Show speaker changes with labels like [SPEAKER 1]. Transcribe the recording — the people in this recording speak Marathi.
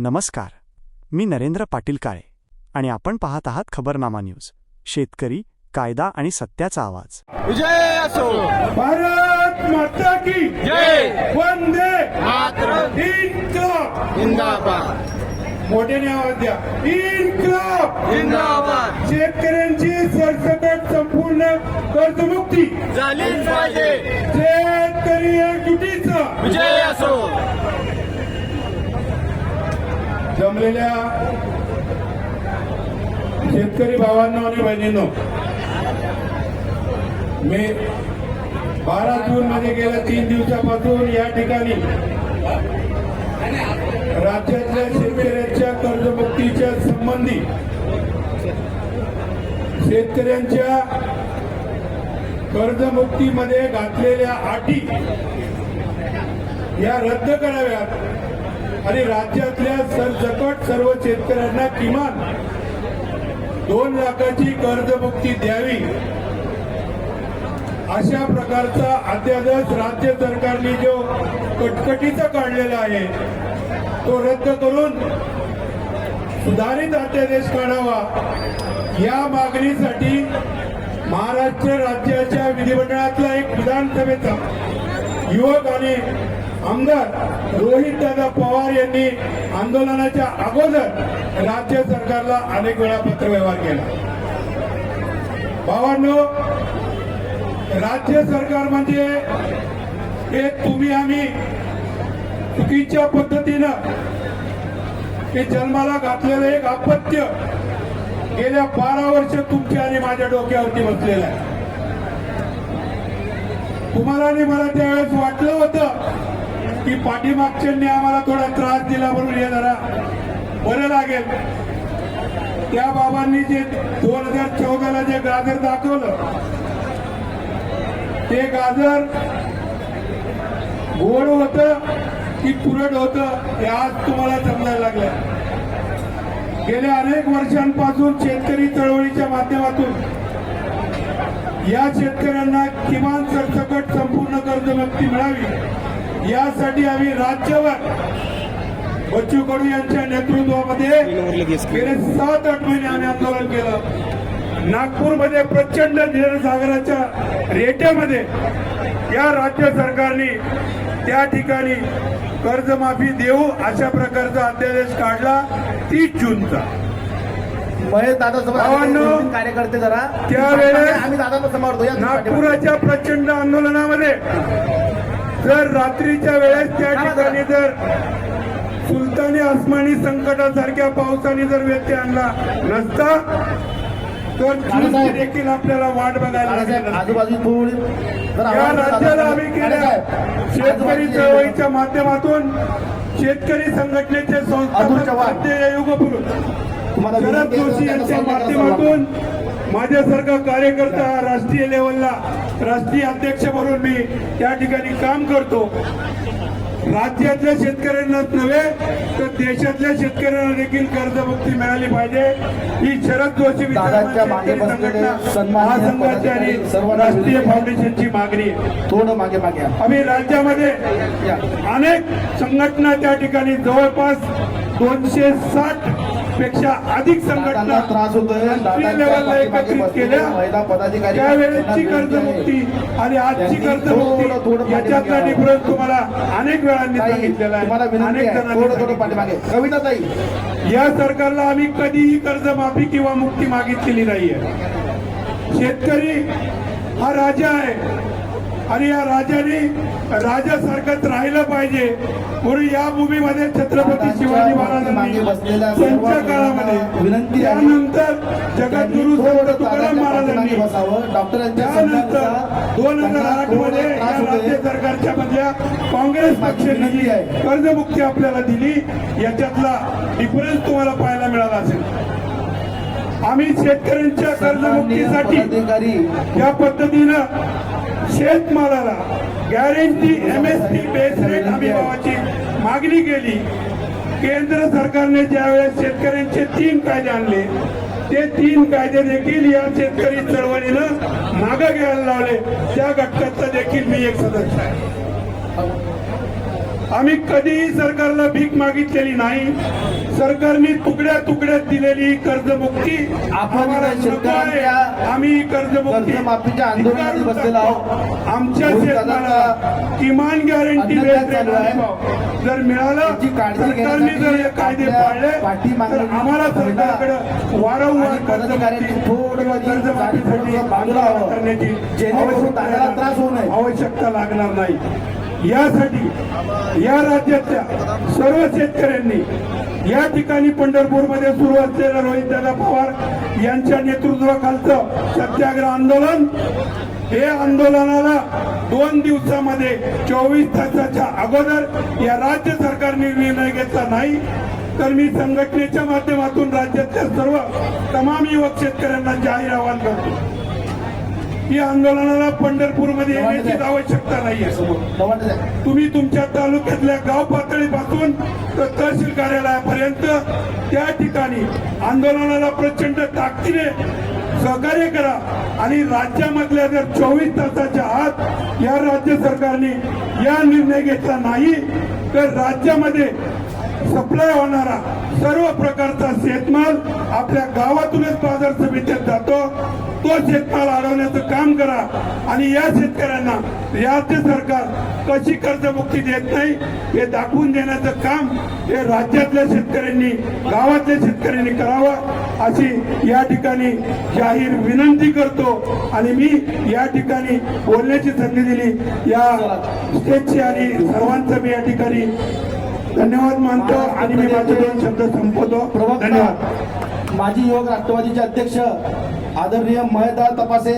[SPEAKER 1] नमस्कार, मी नरेंद्र पाटील काळे आणि आपण पाहत आहात खबरनामा न्यूज. शेतकरी, कायदा आणि सत्याचा आवाज.
[SPEAKER 2] विजय असो.
[SPEAKER 3] भारत माता की
[SPEAKER 2] जय.
[SPEAKER 3] वंदे
[SPEAKER 2] मातरम.
[SPEAKER 3] इन्क्लाब
[SPEAKER 2] जिंदाबाद.
[SPEAKER 3] मोठ्याने आवाज द्या. इन्क्लाब
[SPEAKER 2] जिंदाबाद.
[SPEAKER 3] शेतकऱ्यांची सरसकट संपूर्ण कर्जमुक्ती
[SPEAKER 2] झालीच पाहिजे.
[SPEAKER 3] शेतकरी एकजुटीचा
[SPEAKER 2] विजय असो.
[SPEAKER 3] जमलेल्या शेतकरी भावांनो आणि बहिणींनो, मी 12 जून मध्ये गेल्या 3 दिवसापासून या ठिकाणी राज्यातल्या शेतकऱ्यांच्या कर्जमुक्तीच्या संबंधी शेतकऱ्यांच्या कर्जमुक्तीमध्ये घातलेल्या अटी या रद्द कराव्यात आणि राज्यातल्या सरसकट सर्व शेतकऱ्यांना किमान 2 लाखाची कर्जमुक्ती द्यावी अशा प्रकारचा अध्यादेश राज्य सरकारने जो कटकटीचा काढलेला आहे तो रद्द करून सुधारित अध्यादेश काढावा या मागणीसाठी महाराष्ट्र राज्याच्या विधिमंडळातला एक विधानसभेचा युवक आणि आमदार रोहितदादा पवार यांनी आंदोलनाच्या अगोदर राज्य सरकारला अनेक वेळा पत्रव्यवहार केला. भावांनो, राज्य सरकार म्हणजे हे तुम्ही आम्ही चुकीच्या पद्धतीनं हे जन्माला घातलेलं एक अपत्य गेल्या 12 वर्ष तुमच्या आणि माझ्या डोक्यावरती बसलेलं आहे. तुम्हाला आणि मला त्यावेळेस वाटलं होतं की पाठीमागच्यांनी आम्हाला थोडा त्रास दिला म्हणून हे जरा बरं लागेल. त्या बाबांनी जे 2014ला जे गाजर दाखवलं ते गाजर गोड होतं की तुरट होतं हे आज तुम्हाला समजायला लागलं. गेल्या अनेक वर्षांपासून शेतकरी चळवळीच्या माध्यमातून या शेतकऱ्यांना किमान सरसकट संपूर्ण कर्जमुक्ती मिळावी यासाठी आम्ही राज्यभर बच्चू कडू यांच्या नेतृत्वामध्ये गेले 7-8 महिने आम्ही आंदोलन केलं. नागपूरमध्ये प्रचंड जनसागराच्या रेट्यामध्ये या राज्य सरकारने त्या ठिकाणी कर्जमाफी देऊ अशा प्रकारचा अध्यादेश काढला 30 जूनचा.
[SPEAKER 4] महेश दादा कार्यकर्ते जरा
[SPEAKER 3] त्यावेळेस
[SPEAKER 4] आम्ही दादांना समर्थतो.
[SPEAKER 3] नागपुराच्या प्रचंड आंदोलनामध्ये जर रात्रीच्या वेळेस त्या ठिकाणी जर सुलतानी आसमानी संकटासारख्या पावसाने जर व्यत्यय आणला नसता तर देखील आपल्याला वाट बघायला लागली.
[SPEAKER 4] आजूबाजू
[SPEAKER 3] या राज्याला आम्ही केल्या शेतकरी चळवळीच्या माध्यमातून शेतकरी संघटनेचे संस्थापक युगपुरुष शरद जोशी यांच्या माध्यमातून माझ्यासारखा कार्यकर्ता राष्ट्रीय लेवलला राष्ट्रीय अध्यक्ष म्हणून मी त्या ठिकाणी काम करतो. राज्यातल्या शेतकऱ्यांनाच नव्हे तर देशातल्या शेतकऱ्यांना देखील कर्जमुक्ती मिळाली पाहिजे ही शरद जोशी महासंघाची आणि राष्ट्रीय फाउंडेशनची मागणी आहे.
[SPEAKER 4] थोडं मागे मागे
[SPEAKER 3] आम्ही राज्यामध्ये अनेक संघटना त्या ठिकाणी जवळपास 260 पेक्षा अधिक संघटना
[SPEAKER 4] त्रास होतोय.
[SPEAKER 3] राष्ट्रीय लेवलला एकत्रित केल्या. त्यावेळेची कर्जमुक्ती आणि आजची कर्जमुक्ती याच्यातला डिफरन्स तुम्हाला अनेक वेळांनी सांगितलेला आहे. अनेक जणांनी
[SPEAKER 4] कविताताई
[SPEAKER 3] या सरकारला आम्ही कधीही कर्जमाफी किंवा मुक्ती मागितलेली नाहीये. शेतकरी हा राजा आहे आणि या राजाने राजासारखंच राहिलं पाहिजे म्हणून या भूमीमध्ये छत्रपती शिवाजी महाराजांनी त्यांच्या काळामध्ये त्यानंतर जगद्गुरु संत तुकाराम महाराजांनी त्यानंतर 2008 मध्ये या राज्य सरकारच्या मधल्या काँग्रेस पक्षाने जी कर्जमुक्ती आपल्याला दिली याच्यातला डिफरन्स तुम्हाला पाहायला मिळाला असेल. आम्ही शेतकऱ्यांच्या कर्जमुक्तीसाठी या पद्धतीनं शेतमालाला गॅरंटी MSP बेस रेट हमी भावाची मागणी केली. केंद्र सरकारने ज्यावेळेस शेतकऱ्यांचे 3 कायदे आणले ते 3 कायदे देखील या शेतकरी चळवळीनं मागे घ्यायला लावले. त्या घटकाचा देखील मी एक सदस्य आहे. आम्ही कधीही सरकारला भीक मागितलेली नाही. सरकारने तुकड्या तुकड्यात दिलेली कर्जमुक्ती
[SPEAKER 4] आपण
[SPEAKER 3] आम्हाला नको आहे. आम्ही कर्जमुक्ती
[SPEAKER 4] कर्जमाफीच्या आंदोलनात बसलेलो आहोत.
[SPEAKER 3] आमच्या
[SPEAKER 4] म्हणून
[SPEAKER 3] शेतमालाला किमान गॅरंटी
[SPEAKER 4] अन्नदान चालू आहे.
[SPEAKER 3] जर मिळालं
[SPEAKER 4] त्याची काळजी
[SPEAKER 3] सरकारने जर हे कायदे पाळले
[SPEAKER 4] पाठीमागे
[SPEAKER 3] तर आम्हाला सरकारकडे वारंवार
[SPEAKER 4] पदाधिकाऱ्यांनी थोडं
[SPEAKER 3] कर्जमाफीसाठी
[SPEAKER 4] बाजूला हवं.
[SPEAKER 3] करण्याची
[SPEAKER 4] जेणेकरून दादाला त्रास होऊ नये.
[SPEAKER 3] आवश्यकता लागणार नाही. यासाठी या राज्यातल्या सर्व शेतकऱ्यांनी या ठिकाणी पंढरपूरमध्ये सुरू असलेलं रोहितदादा पवार यांच्या नेतृत्वाखालचं सत्याग्रह आंदोलन, हे आंदोलनाला 2 दिवसामध्ये 24 तासाच्या अगोदर या राज्य सरकारने निर्णय घेतला नाही तर मी संघटनेच्या माध्यमातून राज्यातल्या सर्व तमाम युवक शेतकऱ्यांना जाहीर आवाहन करतो. या आंदोलनाला पंढरपूरमध्ये येण्याची आवश्यकता नाहीये. तुम्ही तुमच्या तालुक्यातल्या गाव पातळीपासून तर तहसील कार्यालयापर्यंत त्या ठिकाणी आंदोलनाला प्रचंड ताकदीने सहकार्य करा आणि राज्यामधल्या जर 24 तासाच्या आत या राज्य सरकारने या निर्णय घेतला नाही तर राज्यामध्ये सप्लाय होणारा सर्व प्रकारचा शेतमाल आपल्या गावातूनच बाजार समितीत जातो. तो शेतमाल अडवण्याचं काम करा आणि या शेतकऱ्यांना राज्य सरकार कशी कर्जमुक्ती देत नाही हे दाखवून देण्याचं काम हे राज्यातल्या शेतकऱ्यांनी, गावातल्या शेतकऱ्यांनी करावं अशी या ठिकाणी जाहीर विनंती करतो. आणि मी या ठिकाणी बोलण्याची संधी दिली या स्टेजची आणि सर्वांचं मी या ठिकाणी धन्यवाद मानतो आणि मी माझे 2 शब्द संपवतो. धन्यवाद.
[SPEAKER 4] माजी युवक राष्ट्रवादीचे अध्यक्ष आदरणीय महेशदादा तपासे